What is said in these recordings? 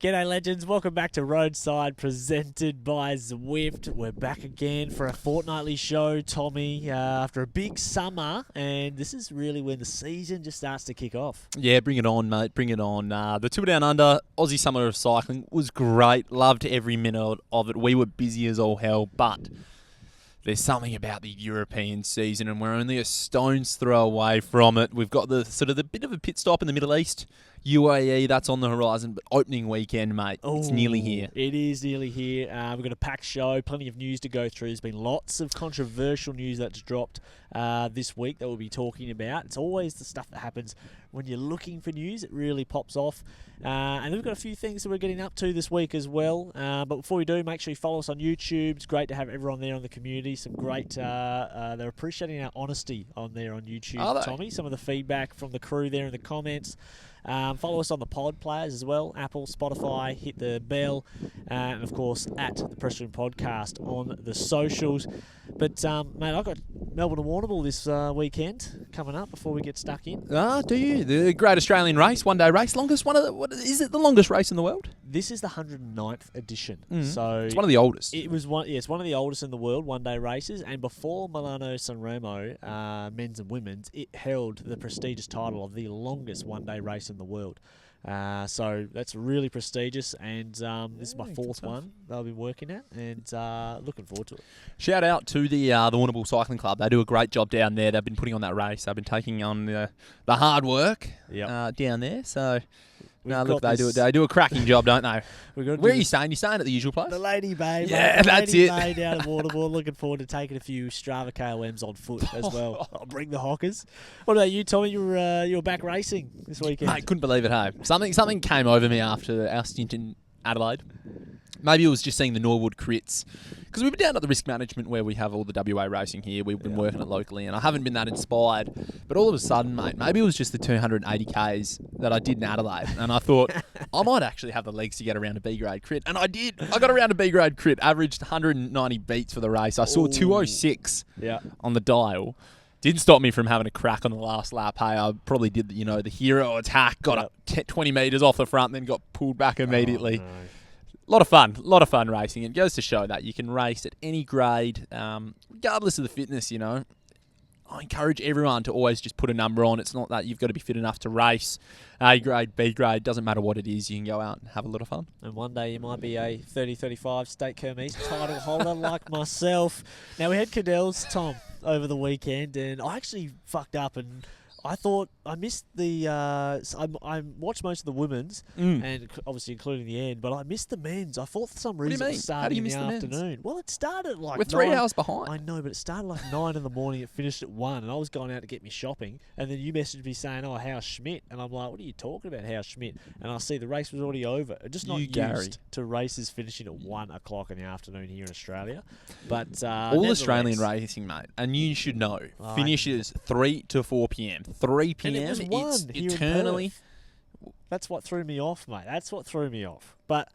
G'day legends, welcome back to Roadside presented by Zwift. We're back again for a fortnightly show, Tommy, after a big summer, and this is really when the season just starts to kick off. Yeah, bring it on, mate, bring it on. The Tour Down Under, Aussie Summer of Cycling was great, loved every minute of it. We were busy as all hell, but there's something about the European season, and we're only a stone's throw away from it. We've got the bit of a pit stop in the Middle East. UAE, that's on the horizon, but opening weekend, mate, it's nearly here. It is nearly here. We've got a packed show, plenty of news to go through. There's been lots of controversial news that's dropped this week that we'll be talking about. It's always the stuff that happens when you're looking for news. It really pops off. And then we've got a few things that we're getting up to this week as well. But before we do, make sure you follow us on YouTube. It's great to have everyone there on the community. Some great, they're appreciating our honesty on there on YouTube, Tommy. Some of the feedback from the crew there in the comments. Follow us on the pod players as well, Apple, Spotify, hit the bell, and of course at the Press Room Podcast on the socials. But mate, I've got Melbourne and Warrnambool this weekend coming up before we get stuck in. Do you? The Great Australian Race, one-day race, longest is it the longest race in the world? This is the 109th edition, so it's one of the oldest. It's one of the oldest in the world, one-day races, and before Milano Sanremo, men's and women's, it held the prestigious title of the longest one-day race in the world. So that's really prestigious, and this is my fourth one that I've been working at, and looking forward to it. Shout out to the Warrnambool Cycling Club. They do a great job down there. They've been putting on that race. They've been taking on the hard work down there. So they do a cracking job, don't they? Where are you staying? You staying at the usual place? The Lady Bay. Yeah, that's it. Lady Bay down at Warrnambool. Looking forward to taking a few Strava KOMs on foot as well. I'll bring the hockers. What about you, Tommy? You were back racing this weekend. Mate, couldn't believe it, hey. Something came over me after our stint in Adelaide. Maybe it was just seeing the Norwood crits. Because we've been down at the risk management where we have all the WA racing here. We've been working it locally, and I haven't been that inspired. But all of a sudden, mate, maybe it was just the 280 Ks that I did in Adelaide. And I thought, I might actually have the legs to get around a B-grade crit. And I did. I got around a B-grade crit, averaged 190 beats for the race. I saw 206 on the dial. Didn't stop me from having a crack on the last lap. Hey, I probably did the hero attack, got up 20 metres off the front, then got pulled back immediately. Oh, no. A lot of fun racing. It goes to show that you can race at any grade, regardless of the fitness, I encourage everyone to always just put a number on. It's not that you've got to be fit enough to race. A grade, B grade, doesn't matter what it is. You can go out and have a lot of fun. And one day you might be a 30-35 State Kermesse title holder like myself. Now, we had Cadels, Tom, over the weekend, and I actually fucked up and I thought I missed the. I watched most of the women's, and obviously including the end, but I missed the men's. I thought for some reason it started in the afternoon. Well, it started like we're 3 hours behind. I know, but it started like 9 in the morning. It finished at 1, and I was going out to get me shopping, and then you messaged me saying, "Oh, how's Schmidt?" And I'm like, "What are you talking about, how's Schmidt?" And I see the race was already over. Just not used to races finishing at 1 o'clock in the afternoon here in Australia. But all Australian racing, mate, and you should know, finishes 3 to 4 p.m. 3 p.m. It's eternally. That's what threw me off, mate. That's what threw me off. But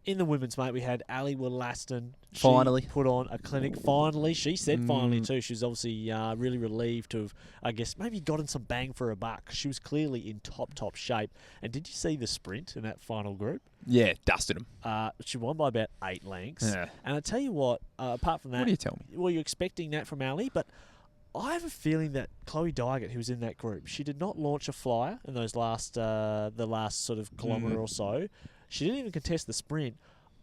in the women's, mate, we had Alula Tour. Finally. She put on a clinic. Finally. She said finally, too. She was obviously really relieved to have, I guess, maybe gotten some bang for her buck. She was clearly in top shape. And did you see the sprint in that final group? Yeah, dusted them. She won by about 8 lengths. Yeah. And I tell you what, apart from that... What do you tell me? Well, you're expecting that from Ali, but... I have a feeling that Chloe Dygert, who was in that group, she did not launch a flyer in those the last sort of kilometre or so. She didn't even contest the sprint.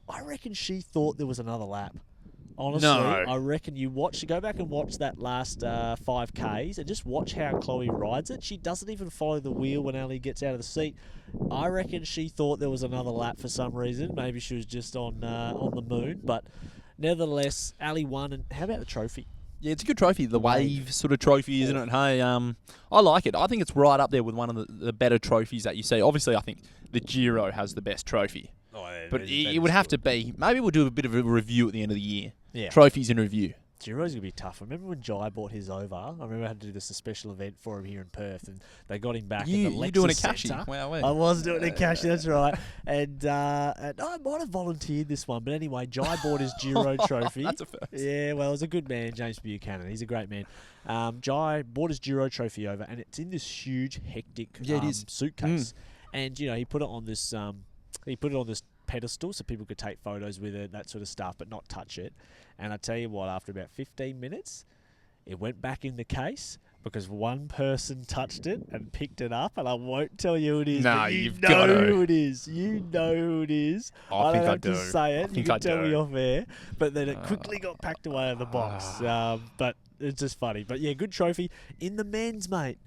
I reckon she thought there was another lap. Honestly, no. I reckon you go back and watch that last 5Ks and just watch how Chloe rides it. She doesn't even follow the wheel when Ali gets out of the seat. I reckon she thought there was another lap for some reason. Maybe she was just on the moon. But nevertheless, Ali won. And how about the trophy? Yeah, it's a good trophy. The wave sort of trophy, isn't it? Hey, I like it. I think it's right up there with one of the better trophies that you see. Obviously, I think the Giro has the best trophy. Oh, yeah, but it would have to be. Maybe we'll do a bit of a review at the end of the year. Yeah. Trophies in review. Giro's going to be tough. I remember when Jai bought his over. I remember I had to do this a special event for him here in Perth, and they got him back in the Lexus doing a Centre. cashy. Wow, I was doing a cashy, that's right. And I might have volunteered this one, but anyway, Jai bought his Giro trophy. That's a first. Yeah, well, it was a good man, James Buchanan. He's a great man. Jai bought his Giro trophy over, and it's in this huge, hectic suitcase. And, he put it on this... He put it on this pedestal so people could take photos with it, that sort of stuff, but not touch it. And I tell you what, after about 15 minutes, it went back in the case because one person touched it and picked it up, and I won't tell you who it is. No, but you've know got to. who it is. You know who it is. I think don't I have do. to say it. I think you I can tell do. me off air. But then it quickly got packed away out of the box. But it's just funny. But yeah, good trophy. In the men's, mate.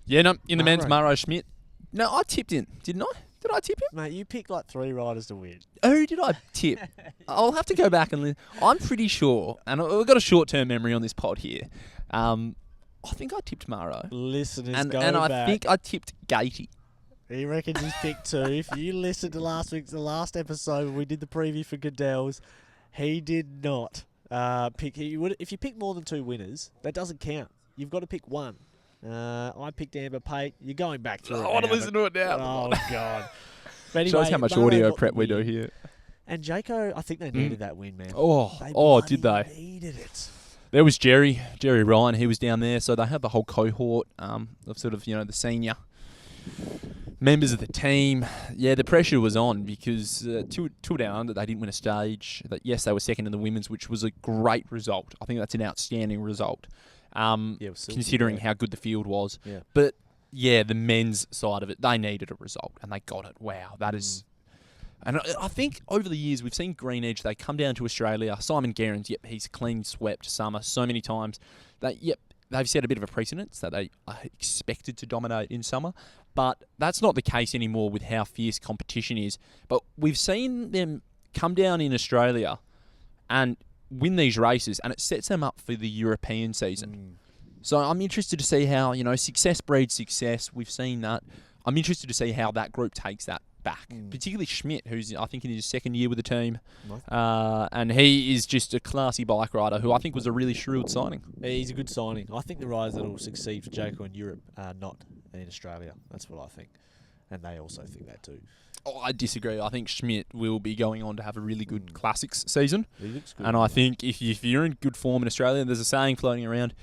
Yeah, no, in the men's, Murray. Maro Schmidt. No, I tipped in, didn't I? Did I tip him? Mate, you picked like 3 riders to win. Who did I tip? I'll have to go back and listen. I'm pretty sure, and we've got a short-term memory on this pod here. I think I tipped Maro. Listeners, And go I back. think I tipped Gatey. He reckons he's picked 2. If you listened to the last episode when we did the preview for Cadels, he did not pick. If you pick more than 2 winners, that doesn't count. You've got to pick 1. I picked Amber Pate. You're going back through it. I want to now, listen to it now. Oh, God. But anyway, Shows how much Murray audio got prep the we do win. here. And Jaco, I think they needed that win, man. Did they? Needed it. There was Jerry Ryan. He was down there, so they had the whole cohort of sort of the senior members of the team. Yeah, the pressure was on because Tour Down Under, they didn't win a stage. Yes, they were second in the women's, which was a great result. I think that's an outstanding result, considering how good the field was. Yeah. But yeah, the men's side of it, they needed a result, and they got it. Wow, that is. And I think over the years, we've seen Green Edge, they come down to Australia. Simon Gerrans, he's clean swept summer so many times. They've set a bit of a precedence that they are expected to dominate in summer. But that's not the case anymore with how fierce competition is. But we've seen them come down in Australia and win these races, and it sets them up for the European season. So I'm interested to see how, success breeds success. We've seen that. I'm interested to see how that group takes that back, particularly Schmidt, who's I think in his 2nd year with the team, and he is just a classy bike rider who I think was a really shrewd signing. He's a good signing. I think the riders that will succeed for Jaco in Europe are not in Australia. That's what I think, and they also think that too. Oh, I disagree. I think Schmidt will be going on to have a really good classics season, He looks good. and I think if you're in good form in Australia, there's a saying floating around,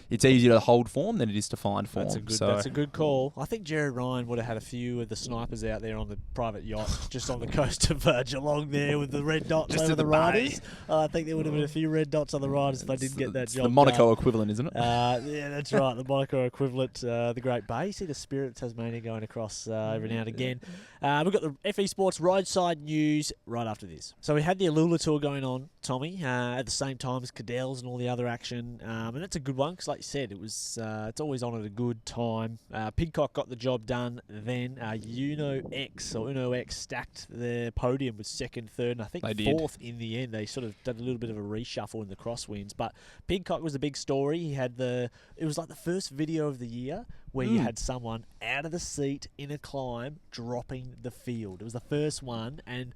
it's easier to hold form than it is to find form. That's a good call. I think Jared Ryan would have had a few of the snipers out there on the private yacht just on the coast of Geelong there with the red dots Just over to the the riders. I think there would have been a few red dots on the riders if they didn't get that It's job the Monaco done. equivalent, isn't it? Yeah, that's right. The Monaco equivalent, the Great Bay. You see the Spirit of Tasmania going across every now and again. We've got the FE Sports Roadside news right after this. So we had the Alula Tour going on, Tommy, at the same time as Cadels and all the other action. And that's a good one because, like you said, it's always on at a good time. Pidcock got the job done then. Uno X stacked their podium with 2nd, 3rd, and I think They 4th in the end. They sort of did a little bit of a reshuffle in the crosswinds. But Pidcock was the big story. He had it was like the first video of the year where you had someone out of the seat in a climb dropping the field. It was the first one, and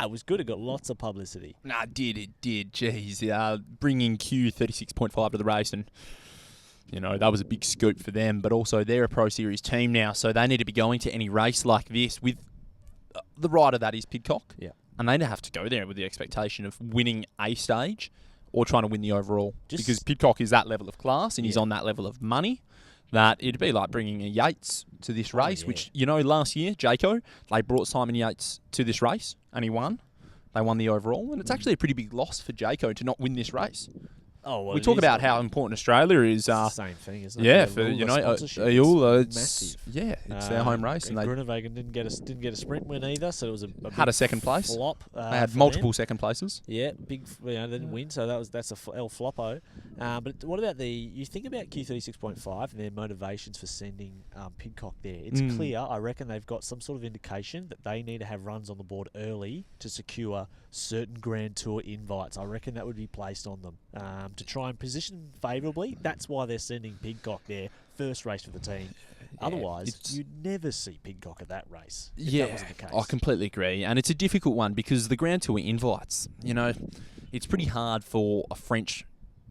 it was good. It got lots of publicity. Nah, it did. Jeez, bringing Q36.5 to the race, and that was a big scoop for them. But also, they're a Pro Series team now, so they need to be going to any race like this with the rider that is Pidcock. Yeah, and they have to go there with the expectation of winning a stage or trying to win the overall. Because Pidcock is that level of class and he's on that level of money. That it'd be like bringing a Yates to this race, which, last year, Jaco, they brought Simon Yates to this race and he won. They won the overall, and it's actually a pretty big loss for Jaco to not win this race. Oh, well, we talk about how important Australia is. It's the same thing, isn't it? Yeah, for Alula, it's massive. it's their home race, and they Grunewagen didn't get a sprint win either, so it was a had a 2nd place. Flop. They had multiple 2nd places. Yeah, big. They didn't win, so that's a El Floppo. But what about you think about Q36.5 and their motivations for sending Pidcock there? It's clear. I reckon they've got some sort of indication that they need to have runs on the board early to secure certain Grand Tour invites. I reckon that would be placed on them to try and position favourably. That's why they're sending Pidcock there, first race for the team. Otherwise, you'd never see Pidcock at that race. If that wasn't the case. I completely agree. And it's a difficult one because the Grand Tour invites, it's pretty hard for a French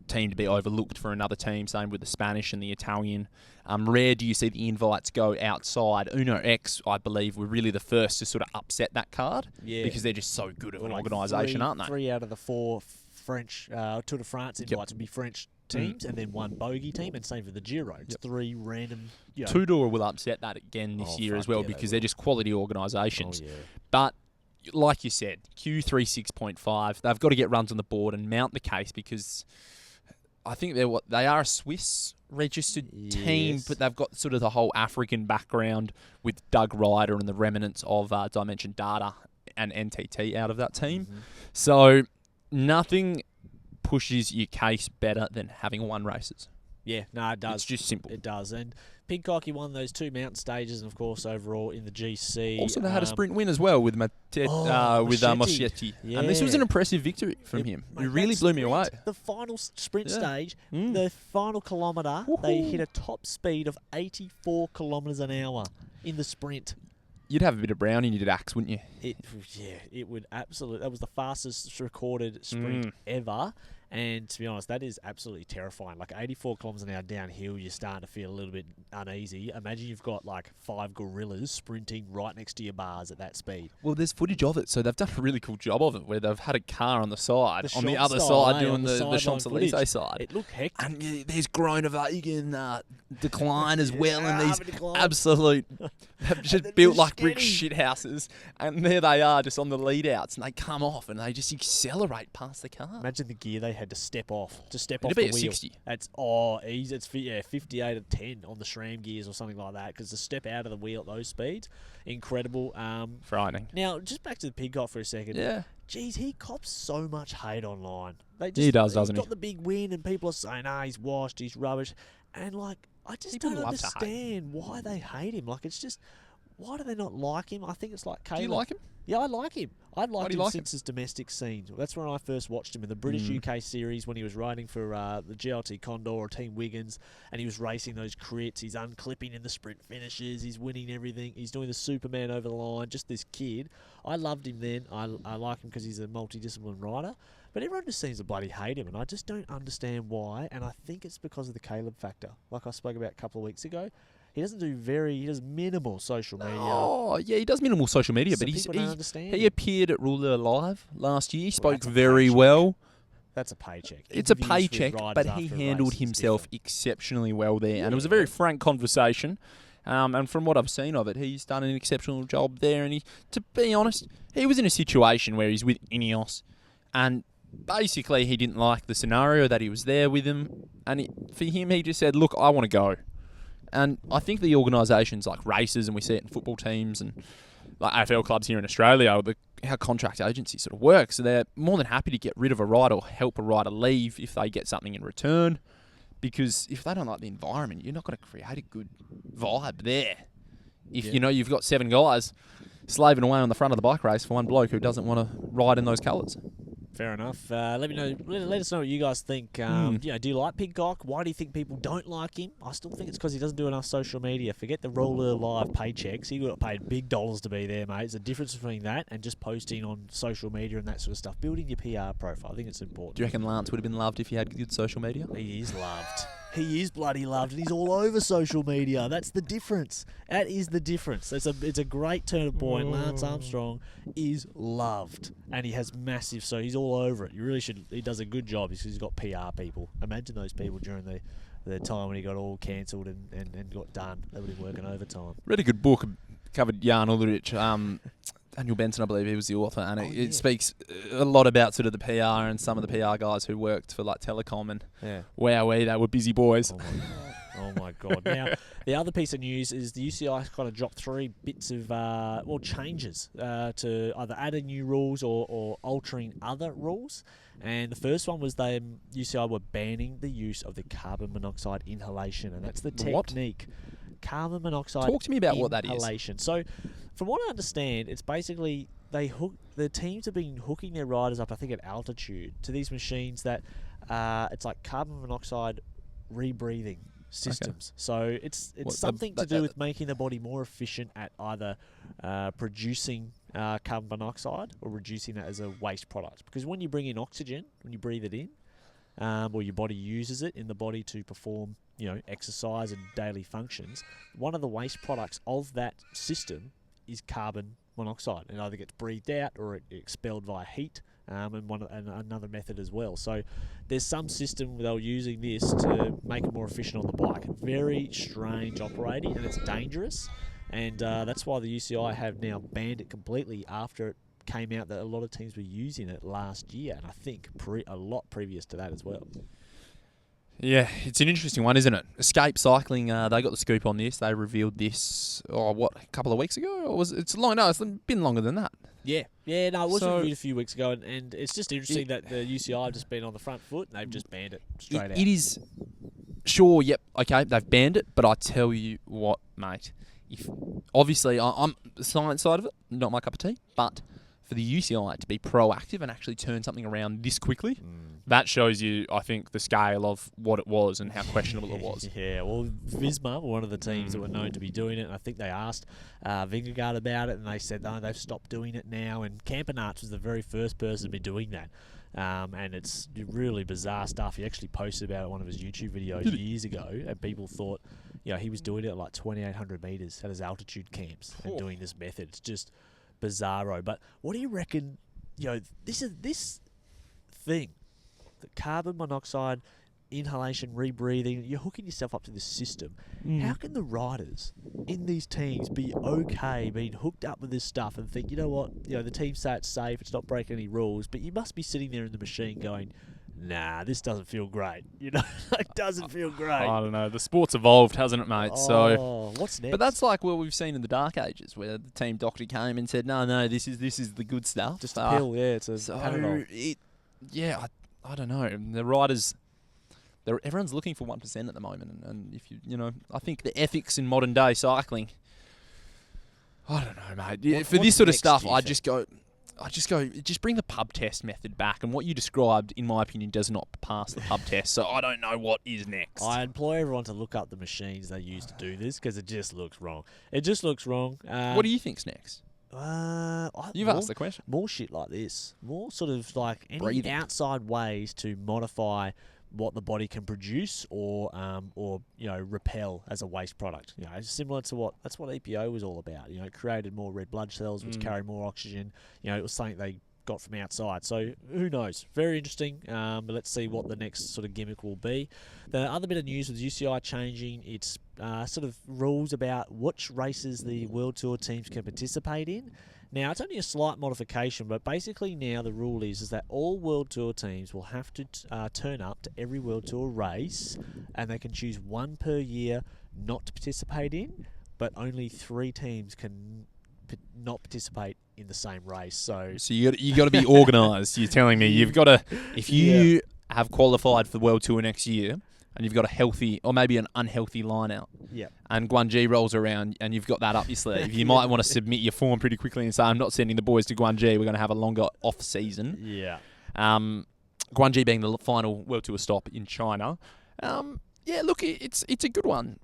team to be overlooked for another team, same with the Spanish and the Italian. Rare do you see the invites go outside. Uno X, I believe, were really the first to sort of upset that card because they're just so good of an organisation, aren't they? 3 out of the 4 French Tour de France invites would be French teams and then one bogey team, and same for the Giro. It's 3 random. Two-door will upset that again this year as well because they're just quality organisations. Oh, yeah. But like you said, Q36.5, they've got to get runs on the board and mount the case because I think they are a Swiss registered team, but they've got sort of the whole African background with Doug Ryder and the remnants of Dimension Data and NTT out of that team. Mm-hmm. So nothing pushes your case better than having won races. Yeah, no, it does. It's just simple. It does. And Pidcock, he won those 2 mountain stages, and of course overall in the GC. Also, they had a sprint win as well with Moschetti. Yeah. And this was an impressive victory from him. It really blew me away. The final sprint stage, the final kilometre, they hit a top speed of 84 kilometres an hour in the sprint. You'd have a bit of brown in your axe, wouldn't you? It would absolutely. That was the fastest recorded sprint ever. And to be honest, that is absolutely terrifying. Like 84 kilometres an hour downhill, you're starting to feel a little bit uneasy. Imagine you've got like 5 gorillas sprinting right next to your bars at that speed. Well, there's footage of it, so they've done a really cool job of it, where they've had a car on the side, The on the Champs other style, side, eh, doing on the the sideline Champs-Elysees side. It looked hectic. And there's Groenewegen decline as well, and these decline. absolute, they've just then built they're like brick steady. shithouses, and there they are, just on the lead-outs, and they come off, and they just accelerate past the car. Imagine the gear they had to step off. It'd Off be the a wheel. 60. It's easy. It's 58 of 10 on the SRAM gears or something like that. Because the step out of the wheel at those speeds, incredible. Frightening. Now, just back to the Pidcock for a second. Yeah. Geez, he cops so much hate online. He does, doesn't he? He's got the big win, and people are saying, he's washed, he's rubbish, and like, I just People don't love to hate. understand why they hate him. Like, it's just, why do they not like him? I think it's like Caleb. Do you like him? Yeah, I like him. I'd liked do him you like since his domestic scene. That's when I first watched him in the British UK series when he was riding for the GLT Condor or Team Wiggins, and he was racing those crits. He's unclipping in the sprint finishes. He's winning everything. He's doing the Superman over the line. Just this kid. I loved him then. I like him because he's a multidiscipline rider. But everyone just seems to bloody hate him, and I just don't understand why. And I think it's because of the Caleb factor, like I spoke about a couple of weeks ago. He does minimal social media. Oh, yeah, he does minimal social media, So but people don't understand. he appeared at Ruler Live last year. He spoke that's a very paycheck. well. That's a paycheck. It's a Interviews with paycheck, riders but he after a handled race is himself different. exceptionally well there. And it was a very frank conversation. And from what I've seen of it, he's done an exceptional job there. And to be honest, he was in a situation where he's with Ineos. And basically, he didn't like the scenario that he was there with him. And for him, he just said, look, I want to go. And I think the organisations like races, and we see it in football teams and like AFL clubs here in Australia, how contract agency sort of works. So they're more than happy to get rid of a rider or help a rider leave if they get something in return. Because if they don't like the environment, you're not going to create a good vibe there. If you've got 7 guys slaving away on the front of the bike race for one bloke who doesn't want to ride in those colours. Fair enough. Let me know. Let us know what you guys think. Do you like Pidcock? Why do you think people don't like him? I still think it's because he doesn't do enough social media. Forget the Roller Live paychecks. He got paid big dollars to be there, mate. There's a difference between that and just posting on social media and that sort of stuff. Building your PR profile. I think it's important. Do you reckon Lance would have been loved if he had good social media? He is loved. He is bloody loved, and he's all over social media. That's the difference. That is the difference. It's a great turning point. Lance Armstrong is loved, and he has massive. So he's all over it. You really should. He does a good job because he's got PR people. Imagine those people during the time when he got all cancelled and got done. They would have been working overtime. Read a good book, covered Jan Ulrich. Daniel Benson, I believe he was the author, and it speaks a lot about sort of the PR and some of the PR guys who worked for like Telecom and wowee, they were busy boys. Oh my God. Now, the other piece of news is the UCI kind of dropped 3 bits of, changes to either adding new rules or altering other rules. And the first one was UCI were banning the use of the carbon monoxide inhalation, and that's the technique. Carbon monoxide Talk to me about what that is. inhalation. So, from what I understand, it's basically the teams have been hooking their riders up, I think, at altitude to these machines that it's like carbon monoxide rebreathing systems. Okay. So it's something to do with making the body more efficient at either producing carbon monoxide or reducing that as a waste product. Because when you bring in oxygen, when you breathe it in, or your body uses it in the body to perform, exercise and daily functions, one of the waste products of that system is carbon monoxide. It either gets breathed out or expelled via heat and another method as well. So there's some system they were using this to make it more efficient on the bike. Very strange operating, and it's dangerous. And that's why the UCI have now banned it completely after it came out that a lot of teams were using it last year, and I think a lot previous to that as well. Yeah, it's an interesting one, isn't it? Escape Cycling, they got the scoop on this. They revealed this, a couple of weeks ago? Or it's long? No, it's been longer than that. Yeah, no, it was reviewed a few weeks ago, and it's just interesting that the UCI have just been on the front foot, and they've just banned it straight out. It is, sure, yep, okay, they've banned it, but I tell you what, mate, obviously I'm the science side of it, not my cup of tea, but for the UCI to be proactive and actually turn something around this quickly, that shows you, I think, the scale of what it was and how questionable it was. Yeah, well, Visma were one of the teams that were known to be doing it, and I think they asked Vingegaard about it, and they said, no, they've stopped doing it now, and Campenarts was the very first person to be doing that. And it's really bizarre stuff. He actually posted about it in one of his YouTube videos years ago, and people thought, he was doing it at like 2,800 metres at his altitude camps and doing this method. It's just bizarro. But what do you reckon, this thing, the carbon monoxide, inhalation, rebreathing, you're hooking yourself up to this system. How can the riders in these teams be okay being hooked up with this stuff and think, you know what, the team say it's safe, it's not breaking any rules, but you must be sitting there in the machine going, nah, this doesn't feel great. It doesn't feel great. I don't know. The sport's evolved, hasn't it, mate? So what's next? But that's like what we've seen in the Dark Ages, where the team doctor came and said, no, this is the good stuff. Just a pill, yeah. It's a Panadol. I don't know. The riders, everyone's looking for 1% at the moment, and if I think the ethics in modern day cycling, I don't know, mate. For this sort of stuff, I just go, bring the pub test method back. And what you described, in my opinion, does not pass the pub test. So I don't know what is next. I implore everyone to look up the machines they use to do this, because it just looks wrong. It just looks wrong. What do you think's next? You've asked the question. More shit like this. More sort of like any Breathing. outside ways to modify what the body can produce or repel as a waste product. Similar to that's what EPO was all about. It created more red blood cells which carry more oxygen. It was something they got from outside. So who knows? Very interesting. But let's see what the next sort of gimmick will be. The other bit of news with UCI changing its sort of rules about which races the World Tour teams can participate in. Now, it's only a slight modification, but basically now the rule is that all World Tour teams will have to turn up to every World Tour race, and they can choose one per year not to participate in, but only 3 teams can not participate in the same race. So you got to be organised. You're telling me you've got to, if you have qualified for the World Tour next year, and you've got a healthy or maybe an unhealthy line out, and Guangxi rolls around and you've got that up your sleeve, you might want to submit your form pretty quickly and say, I'm not sending the boys to Guangxi, we're going to have a longer off season. Guangxi being the final World Tour stop in China. Look, it's a good one.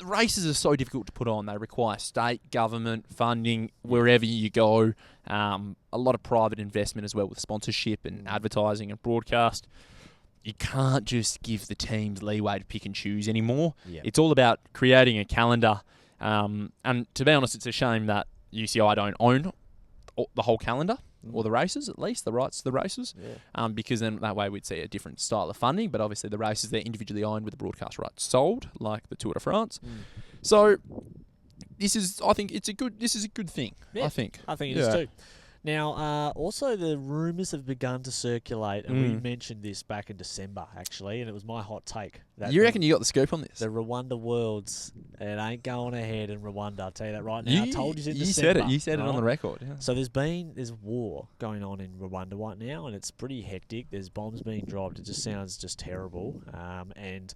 Races are so difficult to put on. They require state, government, funding, wherever you go. A lot of private investment as well with sponsorship and advertising and broadcast. You can't just give the teams leeway to pick and choose anymore. It's all about creating a calendar. And to be honest, it's a shame that UCI don't own the whole calendar, or the races at least, the rights to the races, because then that way we'd see a different style of funding. But obviously the races, they're individually owned with the broadcast rights sold, like the Tour de France. So this is a good thing. I think it is too. Now, also the rumours have begun to circulate, and we mentioned this back in December, actually, and it was my hot take. You reckon you got the scoop on this? The Rwanda Worlds, it ain't going ahead in Rwanda, I'll tell you that right now. I told you in December. Said it. You said it on the record. Yeah. So there's war going on in Rwanda right now, and it's pretty hectic. There's bombs being dropped. It just sounds just terrible. And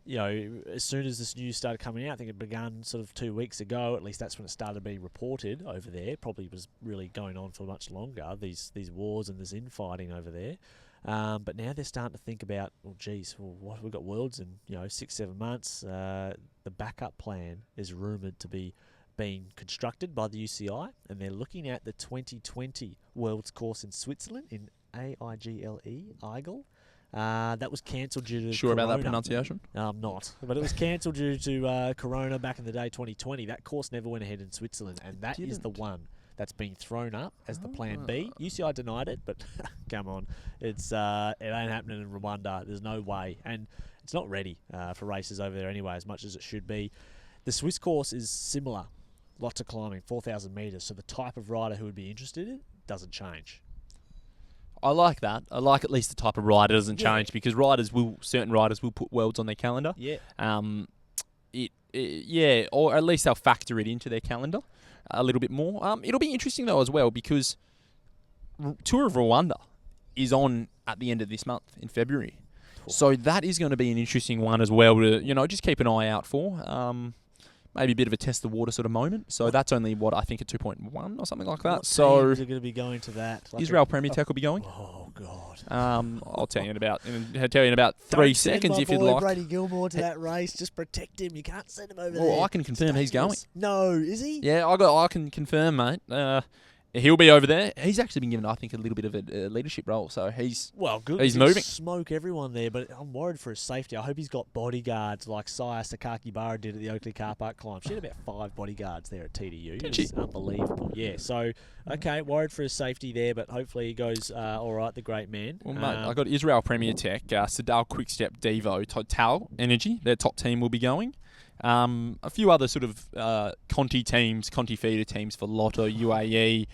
as soon as this news started coming out, I think it began sort of 2 weeks ago. At least that's when it started to be reported over there. Probably was really going on for much longer, these wars and this infighting over there. But now they're starting to think about, what we've got Worlds in 6-7 months. The backup plan is rumoured to be being constructed by the UCI, and they're looking at the 2020 Worlds course in Switzerland in Aigle. That was cancelled due to Sure Corona. About that pronunciation? I'm not. But it was cancelled due to Corona back in the day, 2020. That course never went ahead in Switzerland, and that is the one that's been thrown up as the plan B. UCI denied it, but come on, it ain't happening in Rwanda. There's no way, and it's not ready for races over there anyway, as much as it should be. The Swiss course is similar, lots of climbing, 4,000 metres. So the type of rider who would be interested in doesn't change. I like that. I like at least the type of rider doesn't change, because certain riders will put worlds on their calendar. Yeah. Or at least they'll factor it into their calendar a little bit more. It'll be interesting though as well, because Tour of Rwanda is on at the end of this month in February. Cool. So that is going to be an interesting one as well to, just keep an eye out for. Maybe a bit of a test the water sort of moment. So that's only I think a 2.1 or something like that. What so teams are going to be going to that? Like Israel Premier Tech will be going. Oh God. I'll tell you in about 3 seconds if you'd like. Brady Gilmore to that race. Just protect him. You can't send him over there. Well, I can confirm he's going. No, is he? Yeah, I can confirm, mate. He'll be over there. He's actually been given, I think, a little bit of a leadership role. So he's good. He's moving. Smoke everyone there, but I'm worried for his safety. I hope he's got bodyguards like Saya Sakakibara did at the Oakley car park climb. She had about 5 bodyguards there at TDU. It was unbelievable. Yeah. So worried for his safety there, but hopefully he goes all right. The great man. Well, mate, I got Israel Premier Tech, Sadal Quickstep, Devo, Total Energy. Their top team will be going. A few other sort of Conti feeder teams for Lotto, UAE,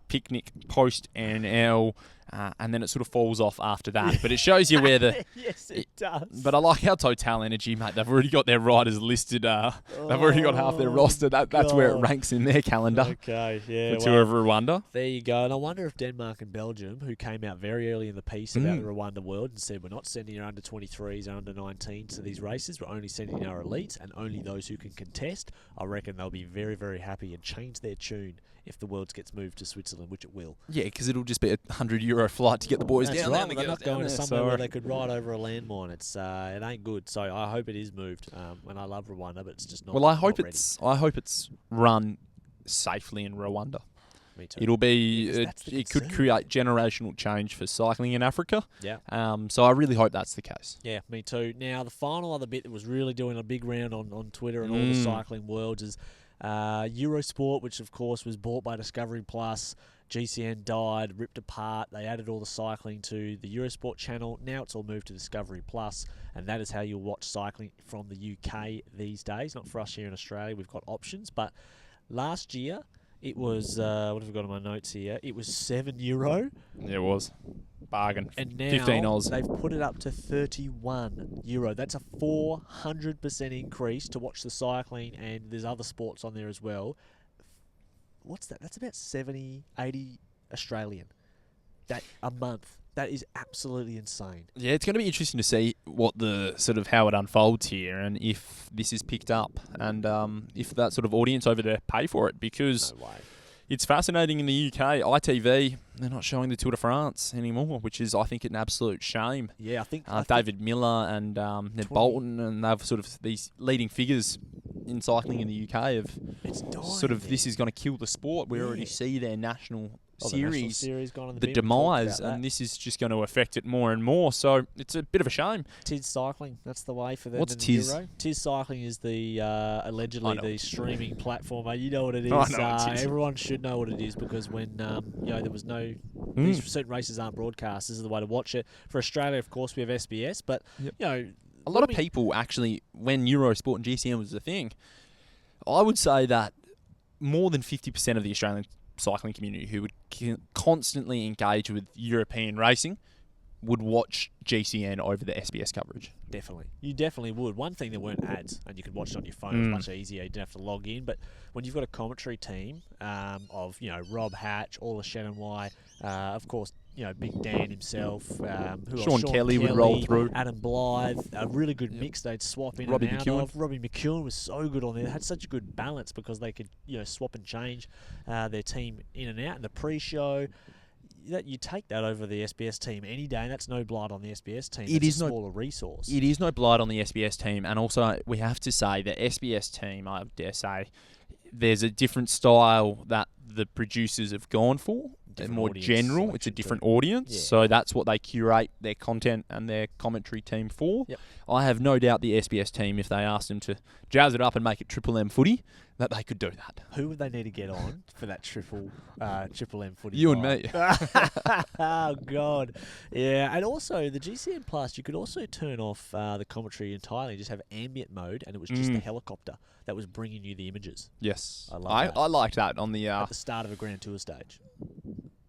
Picnic, Post, NL, and then it sort of falls off after that. But it shows you where the... Yes, it does. But I like how Total Energy, mate, they've already got their riders listed. They've already got half their roster. That's where it ranks in their calendar. Okay, yeah. For Tour of Rwanda. There you go. And I wonder if Denmark and Belgium, who came out very early in the piece about the Rwanda World and said, we're not sending our under-23s, our under-19s to these races. We're only sending our elites and only those who can contest. I reckon they'll be very, very happy and change their tune if the Worlds gets moved to Switzerland, which it will. Yeah, because it'll just be a €100 flight to get the boys down there. They're not going to somewhere where they could ride over a landmine. It ain't good. So I hope it is moved. And I love Rwanda, but it's just not. Well, I hope it's run safely in Rwanda. Me too. It'll be. It could create generational change for cycling in Africa. Yeah. So I really hope that's the case. Yeah, me too. Now the final other bit that was really doing a big round on Twitter and all the cycling worlds is Eurosport, which of course was bought by Discovery Plus. GCN died, ripped apart. They added all the cycling to the Eurosport channel. Now it's all moved to Discovery Plus, and that is how you'll watch cycling from the UK these days. Not for us here in Australia. We've got options, but last year it was what have I got on my notes here? It was €7. Yeah, it was. Bargain. And now 15 Oz. They've put it up to €31. That's a 400% increase to watch the cycling, and there's other sports on there as well. What's that? That's about 70, 80 Australian. That a month. That is absolutely insane. Yeah, it's going to be interesting to see what the sort of how it unfolds here, and if this is picked up, and if that sort of audience over there pay for it, because no way. It's fascinating in the UK. ITV, they're not showing the Tour de France anymore, which is, I think, an absolute shame. Yeah, I think David Miller and Ned Bolton, and they've sort of these leading figures in cycling in the UK have sort of this is going to kill the sport. We already see their national series gone the demise, and this is just going to affect it more and more. So it's a bit of a shame. Tiz Cycling, that's the way for them. What's Tiz? Tiz Cycling is the allegedly the streaming platform. You know what it is. I know what it is. Everyone should know what it is, because when there was no these certain races aren't broadcast, this is the way to watch it. For Australia, of course, we have SBS, but a lot of people actually, when Eurosport and GCN was a thing, I would say that more than 50% of the Australian cycling community who would constantly engage with European racing would watch GCN over the SBS coverage. Definitely. You definitely would. One thing, there weren't ads, and you could watch it on your phone. It was much easier. You didn't have to log in. But when you've got a commentary team of, Rob Hatch, Orla Shannon-Wye, of course, Big Dan himself, Sean Kelly would roll through. Adam Blythe, a really good mix they'd swap in Robbie and out McEwen. of. Robbie McEwen was so good on there. They had such a good balance because they could, swap and change their team in and out. And the pre-show, you take that over the SBS team any day, and that's no blight on the SBS team. It's a smaller resource. It is no blight on the SBS team, and also we have to say the SBS team, I dare say, there's a different style that the producers have gone for. More general, it's a different audience, so that's what they curate their content and their commentary team for. Yep. I have no doubt the SBS team, if they asked them to jazz it up and make it Triple M footy, that they could do that. Who would they need to get on for that triple M footy? You and me. Oh, God. Yeah, and also the GCN Plus, you could also turn off the commentary entirely, just have ambient mode, and it was just the helicopter that was bringing you the images. Yes. I liked that on the... at the start of a Grand Tour stage.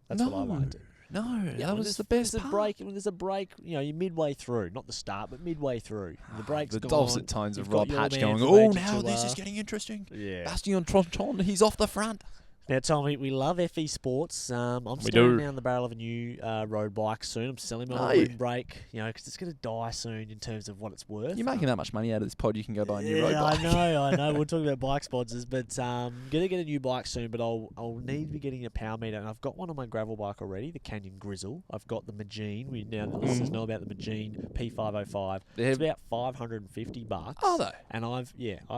That's what I liked. No, Yeah, that was the best part. When there's a break, you're midway through. Not the start, but midway through. The break's The gone. dulcet tones of You've got Rob your Hatch man going, from oh, AG2R. now this is getting interesting. Yeah. Bastien Tronton, he's off the front. Now, Tommy, we love FE Sports. I'm staring down the barrel of a new road bike soon. I'm selling my old windbreak, because it's going to die soon in terms of what it's worth. You're making that much money out of this pod, you can go buy a new road bike. I know. We're talking about bike sponsors, but going to get a new bike soon, but I'll need to be getting a power meter, and I've got one on my gravel bike already, the Canyon Grizzle. I've got the Magene. The listeners know about the Magene P505. It's about $550. Are they? And I've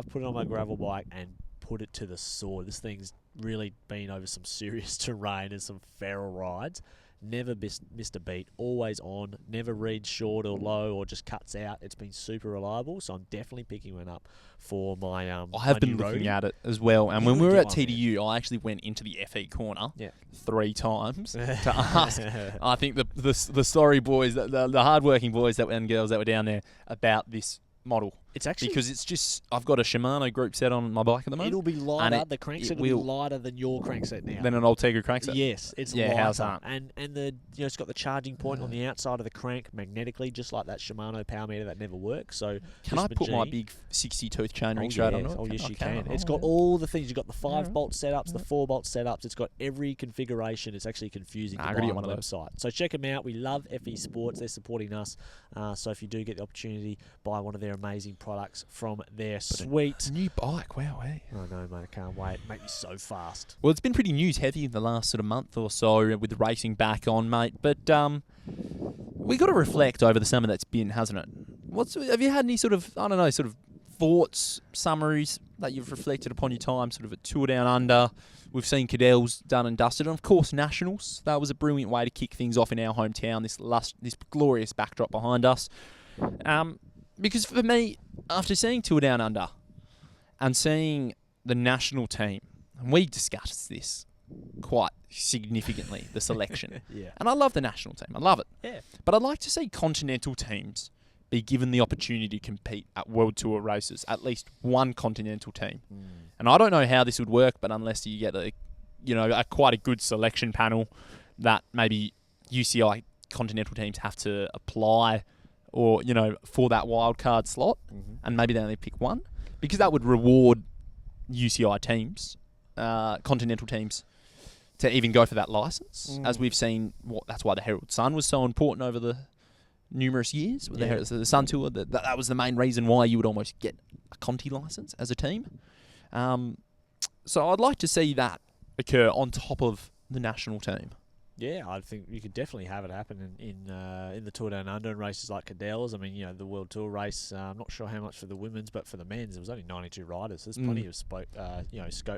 put it on my gravel bike and put it to the sword. This thing's really been over some serious terrain and some feral rides. Never missed a beat. Always on. Never reads short or low or just cuts out. It's been super reliable, so I'm definitely picking one up for my I have been looking at it as well. And when we were at TDU, I actually went into the FE corner 3 times to ask. I think the sorry boys, the hardworking boys and girls that were down there about this model. It's actually because it's just I've got a Shimano group set on my bike at the moment. It'll be lighter. The crankset will be lighter than your crankset now. Than an old Tegra crankset. Yes, it's lighter. How's that? And the it's got the charging point on the outside of the crank magnetically, just like that Shimano power meter that never works. So can I put my big 60 tooth chain ring straight on it? Oh yes, you can. It's got all the things. You've got the 5-bolt setups, the 4-bolt setups. It's got every configuration. It's actually confusing to buy on the website. So check them out. We love FE Sports. They're supporting us. So if you do get the opportunity, buy one of their amazing products from their sweet new bike. Wow, hey. I know, mate. I can't wait. Make me so fast. Well, it's been pretty news heavy in the last sort of month or so with the racing back on, mate. But we got to reflect over the summer that's been, hasn't it? Have you had any sort of thoughts, summaries that you've reflected upon your time, sort of a tour down under? We've seen Cadels done and dusted, and of course Nationals. That was a brilliant way to kick things off in our hometown. This glorious backdrop behind us. Because for me, after seeing Tour Down Under and seeing the national team, and we discussed this quite significantly, the selection. And I love the national team. I love it. Yeah. But I'd like to see continental teams be given the opportunity to compete at World Tour races, at least one continental team. And I don't know how this would work, but unless you get quite a good selection panel that maybe UCI continental teams have to apply or, for that wild card slot, and maybe they only pick one, because that would reward UCI teams, continental teams, to even go for that license. As we've seen, that's why the Herald Sun was so important over the numerous years. The Sun Tour, that was the main reason why you would almost get a Conti license as a team. So I'd like to see that occur on top of the national team. Yeah, I think you could definitely have it happen in the Tour Down Under and races like Cadels. I mean, the World Tour race. I'm not sure how much for the women's, but for the men's, it was only 92 riders. There's plenty of scope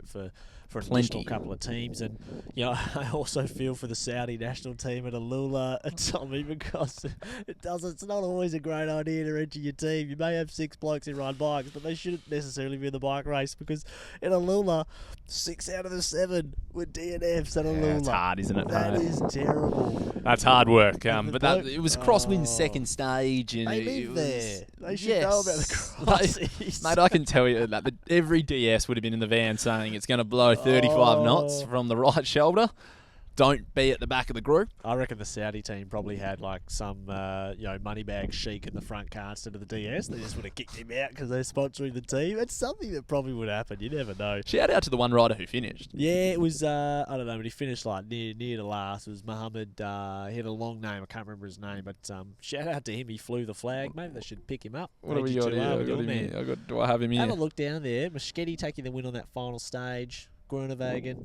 for an additional couple of teams. And I also feel for the Saudi national team at Alula, Tommy, because it's not always a great idea to enter your team. You may have 6 blokes who ride bikes, but they shouldn't necessarily be in the bike race, because in Alula, 6 out of the 7 were DNFs at Alula. That's hard, isn't it? That is terrible. That's hard work. But it was crosswind's second stage. And they live there. They should know about the crossies. Mate, I can tell you that every DS would have been in the van saying it's going to blow 35 knots from the right shoulder. Don't be at the back of the group. I reckon the Saudi team probably had some money bag chic in the front car instead of the DS. They just would have kicked him out because they're sponsoring the team. It's something that probably would happen. You never know. Shout out to the one rider who finished. Yeah, it was I don't know, but he finished near to last. It was Mohammed. He had a long name. I can't remember his name, but shout out to him. He flew the flag. Maybe they should pick him up. What have we got here? Do I have him here? Have a look down there. Moschetti taking the win on that final stage. Groenewegen.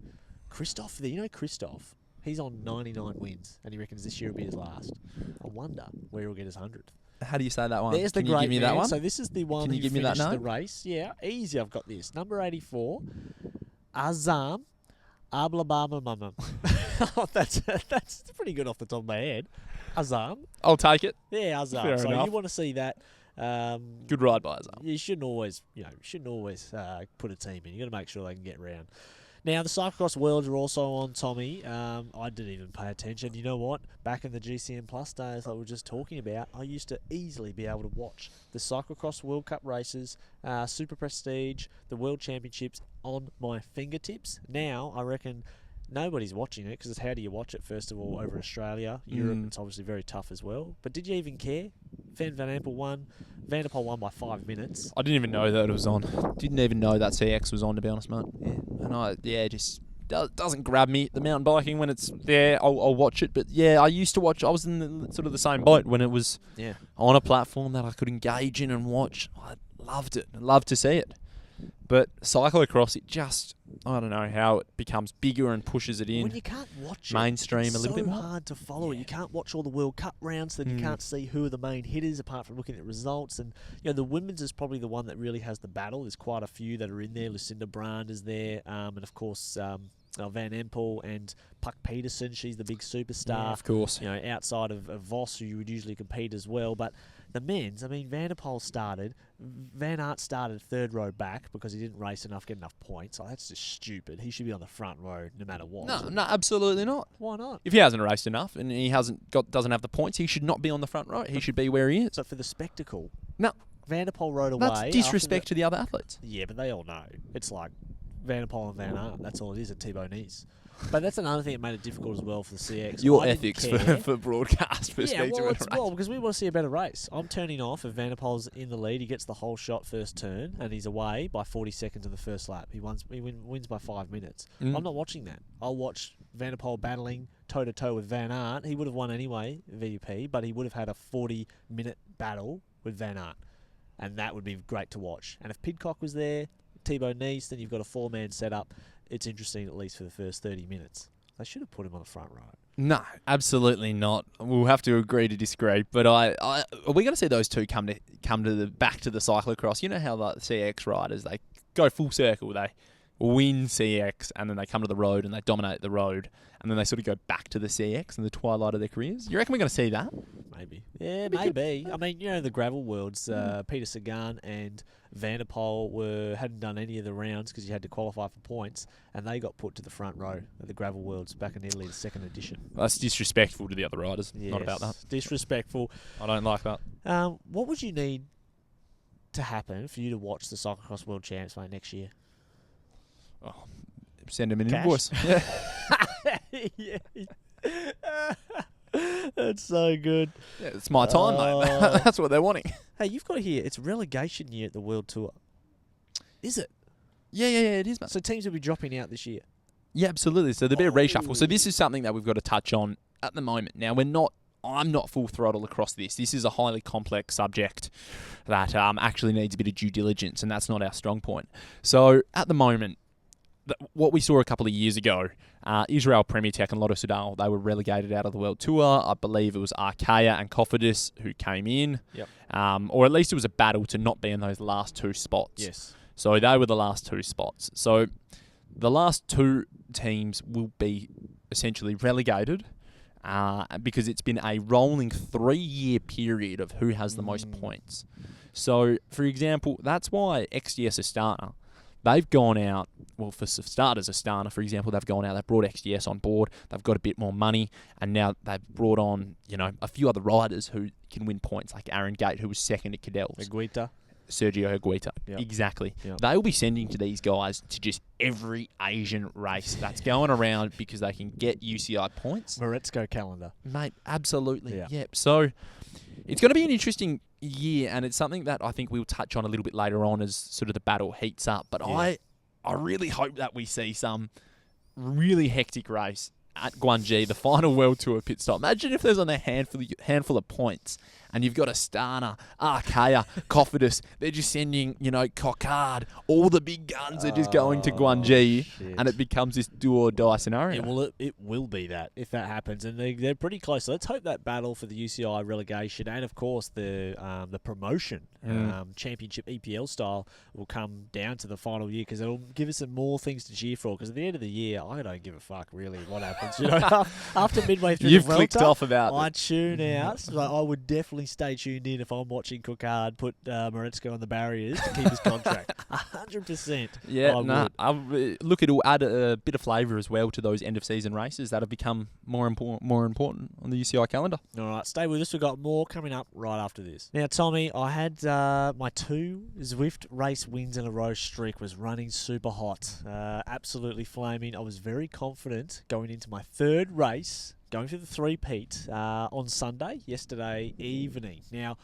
Christoph there. You know Christoph? He's on 99 wins, and he reckons this year will be his last. I wonder where he'll get his 100th. How do you say that one? There's the Can you give me that one? So this is the one who finished the race. Yeah, easy. I've got this. Number 84, Azam Ablabama. That's pretty good off the top of my head. Azam. I'll take it. Yeah, Azam. Fair so enough. you want to see that. Good ride by Azar. You shouldn't always, put a team in. You got to make sure they can get round. Now, the Cyclocross Worlds are also on, Tommy. I didn't even pay attention. You know what? Back in the GCN Plus days like we were just talking about, I used to easily be able to watch the Cyclocross World Cup races, Super Prestige, the World Championships on my fingertips. Now, I reckon nobody's watching it because how do you watch it, first of all, over Australia? Europe, it's obviously very tough as well. But did you even care? Van Empel won. Van der Poel won by 5 minutes. I didn't even know that it was on. Didn't even know that CX was on, to be honest, mate. Yeah. And just doesn't grab me. The mountain biking, when it's there, I'll watch it. But yeah, I used to watch. I was in sort of the same boat when it was on a platform that I could engage in and watch. I loved it. I loved to see it. But cyclocross, it just, I don't know how it becomes bigger and pushes it in. When you can't watch mainstream it's a little bit more. so hard to follow it. You can't watch all the World Cup rounds, then you can't see who are the main hitters apart from looking at results. And the women's is probably the one that really has the battle. There's quite a few that are in there. Lucinda Brand is there, and of course Van Empel and Puck Peterson. She's the big superstar. Yeah, of course. Outside of Voss, who you would usually compete as well. But the men's, Van der Poel started. Van Aert started third row back because he didn't race enough, get enough points. That's just stupid. He should be on the front row no matter what. No, absolutely not. Why not? If he hasn't raced enough and he doesn't have the points, he should not be on the front row. He should be where he is. So for the spectacle. No. Van der Poel rode away. That's disrespect to the other athletes. Yeah, but they all know. It's like Van der Poel and Van Aert. That's all it is at Thibaut Nice. But that's another thing that made it difficult as well for the CX. Your ethics for broadcast perspective. Because we want to see a better race. I'm turning off if Van der Poel's in the lead. He gets the whole shot first turn, and he's away by 40 seconds in the first lap. He wins by 5 minutes. I'm not watching that. I'll watch Van der Poel battling toe-to-toe with Van Aert. He would have won anyway, VP, but he would have had a 40-minute battle with Van Aert. And that would be great to watch. And if Pidcock was there, Thibaut Nice, then you've got a 4-man setup. It's interesting, at least for the first 30 minutes. They should have put him on the front row. No, absolutely not. We'll have to agree to disagree. But are we going to see those two come to back to the cyclocross? You know how the CX riders, they go full circle. They win CX and then they come to the road and they dominate the road and then they sort of go back to the CX in the twilight of their careers. You reckon we're going to see that? Maybe. Yeah, maybe. The gravel worlds, Peter Sagan and Van der Poel hadn't done any of the rounds because you had to qualify for points, and they got put to the front row at the gravel worlds back in Italy, the second edition. That's disrespectful to the other riders. Yes, not about that. Disrespectful. I don't like that. What would you need to happen for you to watch the Cyclocross World Champs next year? Oh, send them an Cash? invoice. Yeah. That's so good. Yeah, it's my time, mate. That's what they're wanting. Hey, you've got here, it's relegation year at the World Tour. Is it? Yeah, it is, mate. So teams will be dropping out this year? Yeah, absolutely. So there'll be a reshuffle. So this is something that we've got to touch on at the moment. Now, I'm not full throttle across this. This is a highly complex subject that actually needs a bit of due diligence, and that's not our strong point. So at the moment, what we saw a couple of years ago, Israel Premier Tech and Lotto Soudal, they were relegated out of the World Tour. I believe it was Arkea and Cofidis who came in. Yep. Or at least it was a battle to not be in those last two spots. Yes. So they were the last two spots. So the last two teams will be essentially relegated because it's been a rolling 3-year period of who has the most points. So, for example, that's why XDS Astana, they've gone out, well, for starters, Astana, for example, they've gone out, they've brought XDS on board, they've got a bit more money, and now they've brought on, a few other riders who can win points, like Aaron Gate, who was second at Cadels. Sergio Higuita. Yep. Exactly. Yep. They will be sending to these guys to just every Asian race that's going around because they can get UCI points. Moretsko calendar. Mate, absolutely. Yeah. Yep. So it's going to be an interesting year, and it's something that I think we'll touch on a little bit later on as sort of the battle heats up. But I really hope that we see some really hectic race at Guangxi, the final World Tour pit stop. Imagine if there's only a handful of points and you've got Astana, Arkea, Cofidis. They're just sending, Cockard. All the big guns are just going to Guangxi, and it becomes this do or die scenario. It will be that if that happens, and they're pretty close. So let's hope that battle for the UCI relegation and of course the promotion championship EPL style will come down to the final year because it'll give us some more things to cheer for. Because at the end of the year, I don't give a fuck really what happens. After midway through You've the clicked Vuelta, off about I tune out. So I would definitely definitely stay tuned in if I'm watching Coquard put Moretsko on the barriers to keep his contract. 100%. Yeah, I would. look, it'll add a bit of flavour as well to those end-of-season races that have become more important on the UCI calendar. All right, stay with us. We've got more coming up right after this. Now, Tommy, I had my 2 Zwift race wins in a row streak was running super hot. Absolutely flaming. I was very confident going into my 3rd race, going for the 3-peat on Sunday, yesterday evening. Now,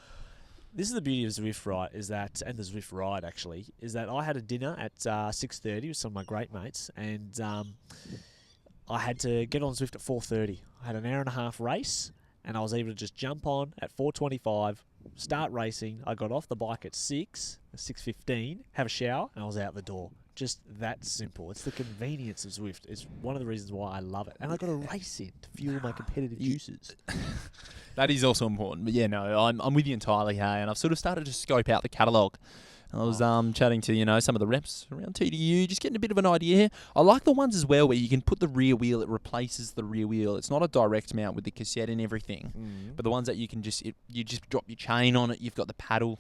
this is the beauty of Zwift Ride, and the Zwift Ride actually, is that I had a dinner at 6:30 with some of my great mates, and I had to get on Zwift at 4:30. I had an hour and a half race, and I was able to just jump on at 4:25, start racing. I got off the bike at 6:15, have a shower, and I was out the door. Just that simple. It's the convenience of Zwift. It's one of the reasons why I love it. And I got a race in to fuel my competitive juices. That is also important. But yeah, no, I'm with you entirely, hey. And I've sort of started to scope out the catalogue. I was chatting to, some of the reps around TDU, just getting a bit of an idea here. I like the ones as well where you can put the rear wheel, it replaces the rear wheel. It's not a direct mount with the cassette and everything. But the ones that you can you just drop your chain on it, you've got the paddle,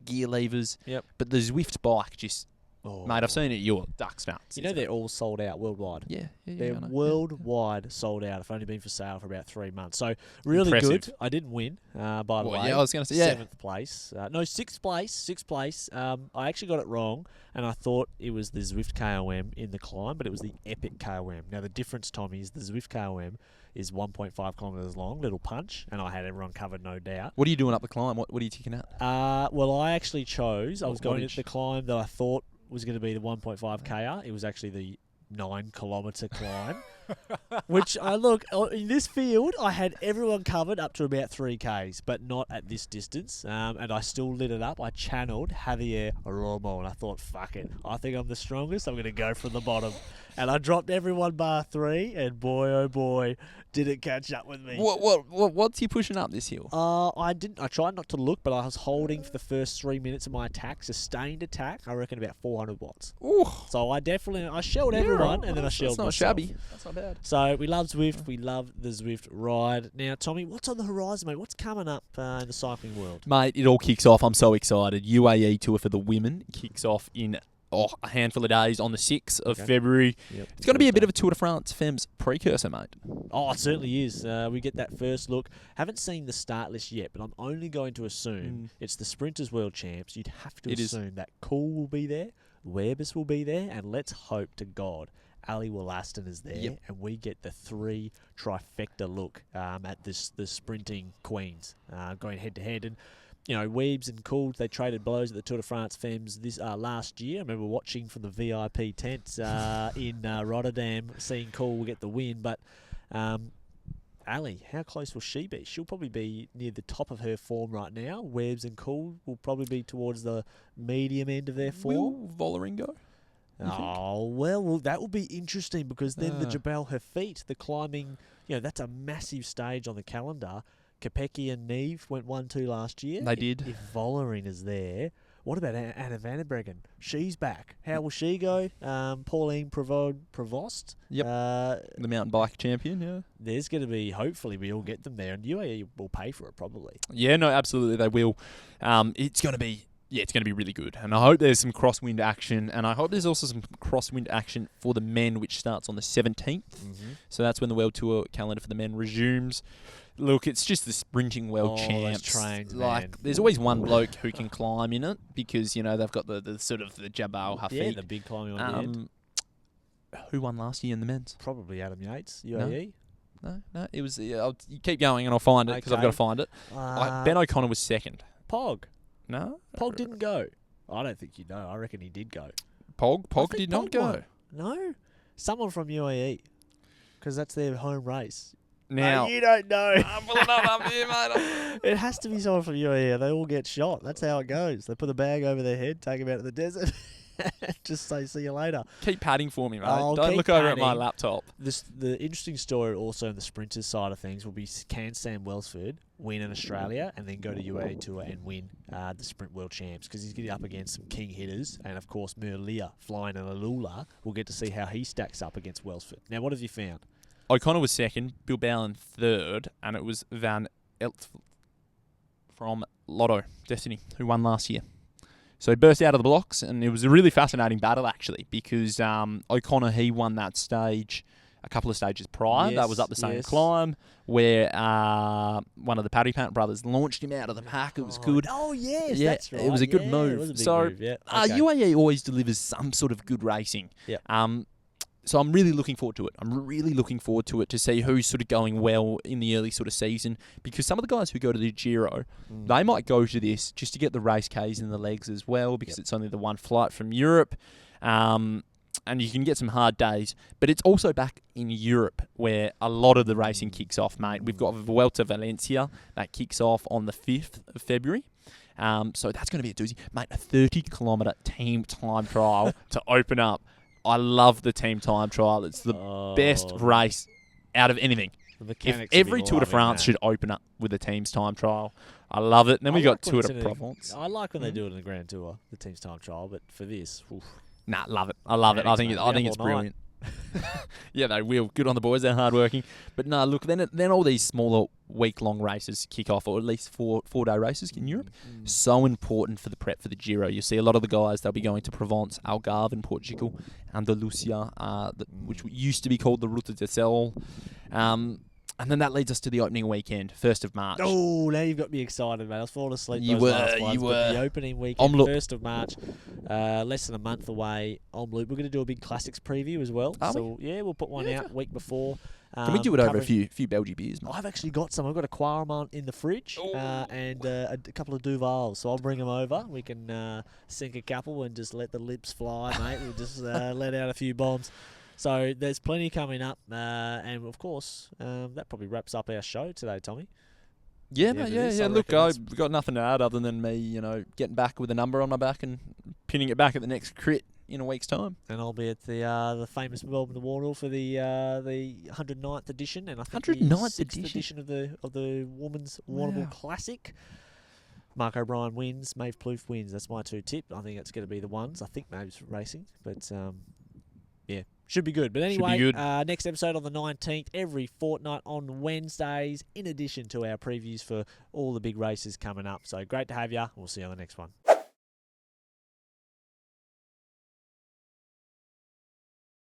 gear levers. But the Zwift bike just... Mate, I've seen it at your Ducks Mounts. They're all sold out worldwide. Yeah. They're worldwide sold out. I've only been for sale for about 3 months. So, really Impressive. good. I didn't win, by the way. Yeah, I was going to say, 7th place. No, 6th place. 6th place. I actually got it wrong, and I thought it was the Zwift KOM in the climb, but it was the Epic KOM. Now, the difference, Tommy, is the Zwift KOM is 1.5 kilometres long, little punch, and I had everyone covered, no doubt. What are you doing up the climb? What are you ticking out? Well, I actually chose, I was going at the climb that I thought was going to be the 1.5 KR. It was actually the 9-kilometre climb, which in this field, I had everyone covered up to about 3Ks, but not at this distance. And I still lit it up. I channeled Javier Romo, and I thought, fuck it. I think I'm the strongest. I'm going to go from the bottom. And I dropped everyone bar 3, and boy, oh boy, did it catch up with me. What's he pushing up this hill? I tried not to look, but I was holding for the first 3 minutes of my attack, sustained attack. I reckon about 400 watts. Ooh. So I shelled everyone, and then I shelled myself. That's not shabby. That's not bad. So we love Zwift. We love the Zwift Ride. Now, Tommy, what's on the horizon, mate? What's coming up in the cycling world? Mate, it all kicks off. I'm so excited. UAE Tour for the women kicks off in a handful of days on the 6th of February. Yep. It's going to be a bit of a Tour de France Femmes precursor, mate. Oh, it certainly is. We get that first look. Haven't seen the start list yet, but I'm only going to assume it's the Sprinters World Champs. You'd have to assume that Cool will be there, Werbis will be there, and let's hope to God Ali Wollaston is there, and we get the 3 trifecta look at the sprinting queens going head-to-head. And Weebs and Cool, they traded blows at the Tour de France Femmes this last year. I remember watching from the VIP tent in Rotterdam, seeing Cool get the win. But Ali, how close will she be? She'll probably be near the top of her form right now. Weebs and Cool will probably be towards the medium end of their form. Will Vollering go? Oh, well, that will be interesting because then the Jebel Hafeet, the climbing, that's a massive stage on the calendar. Kopecky and Neve went 1-2 last year. They did. If Vollering is there, what about Anna van der Breggen? She's back. How will she go? Pauline Prevost. Yep. The mountain bike champion, yeah. There's going to be, hopefully, we all get them there, and UAE will pay for it probably. Yeah, no, absolutely, they will. It's going to be really good. And I hope there's some crosswind action. And I hope there's also some crosswind action for the men, which starts on the 17th. So that's when the World Tour calendar for the men resumes. Look, it's just the sprinting world champs. Trains, there's always one bloke who can climb in it because, they've got the sort of the Jabal Hafeet. Yeah, the big climbing on the end. Who won last year in the men's? Probably Adam Yates, UAE. No, it was... you keep going and I'll find it because I've got to find it. Ben O'Connor was second. Pog. No? Pog didn't go. I don't think you know. I reckon he did go. Pog did not go. Won. No. Someone from UAE. Because that's their home race. Now, you don't know. I'm pulling up here, mate. It has to be someone from UAE. They all get shot. That's how it goes. They put a bag over their head, take them out to the desert, just say, see you later. Keep padding for me, mate. Don't look over at my laptop. The interesting story also on the sprinters side of things will be, can Sam Welsford win in Australia and then go to UAE Tour and win the Sprint World Champs? Because he's getting up against some king hitters. And, of course, Merlier flying in Alula. We'll get to see how he stacks up against Welsford. Now, what have you found? O'Connor was second, Bill Bowen third, and it was Van from Lotto Destiny, who won last year. So he burst out of the blocks, and it was a really fascinating battle, actually, because O'Connor, he won that stage a couple of stages prior. That was up the same climb, where one of the Paddy Pant brothers launched him out of the pack. It was good. Oh, yes, that's right. It was a good move. It was a big move, yeah. Okay. UAE always delivers some sort of good racing. Yep. So I'm really looking forward to it. I'm really looking forward to it to see who's sort of going well in the early sort of season, because some of the guys who go to the Giro, they might go to this just to get the race Ks in the legs as well, because it's only the one flight from Europe, and you can get some hard days. But it's also back in Europe where a lot of the racing kicks off, mate. We've got Vuelta Valencia that kicks off on the 5th of February. So that's going to be a doozy. Mate, a 30-kilometre team time trial to open up. I love the team time trial. It's the best race out of anything. If every Tour de France should open up with a team's time trial. I love it. And then we got Tour de Provence. I like when they do it in the Grand Tour, the team's time trial, but for this, oof. Nah, love it. I love it. I think it's brilliant. Yeah, they will. Good on the boys. They're hardworking. But no, look, then all these smaller week-long races kick off, or at least four-day races in Europe. So important for the prep for the Giro. You see a lot of the guys, they'll be going to Provence, Algarve in Portugal, Andalusia, which used to be called the Ruta del Sol. And then that leads us to the opening weekend, 1st of March. Oh, now you've got me excited, mate. I was falling asleep last ones, but the opening weekend, 1st of March, less than a month away. We're going to do a big classics preview as well. We'll put one out week before. Can we do it over a few Belgian beers, mate? I've actually got some. I've got a Quaremont in the fridge and a couple of Duvals, so I'll bring them over. We can sink a couple and just let the lips fly, mate. We'll just let out a few bombs. So there's plenty coming up, and of course, that probably wraps up our show today, Tommy. Yeah. Look, I've got nothing to add other than me, getting back with a number on my back and pinning it back at the next crit in a week's time. And I'll be at the famous Melbourne Memorial for the 109th edition, and I think 109th edition of the Women's Warrnambool Classic. Mark O'Brien wins, Maeve Plouffe wins. That's my two tip. I think it's going to be the ones. I think Maeve's racing, but yeah. Should be good. But anyway, next episode on the 19th, every fortnight on Wednesdays, in addition to our previews for all the big races coming up. So great to have you. We'll see you on the next one.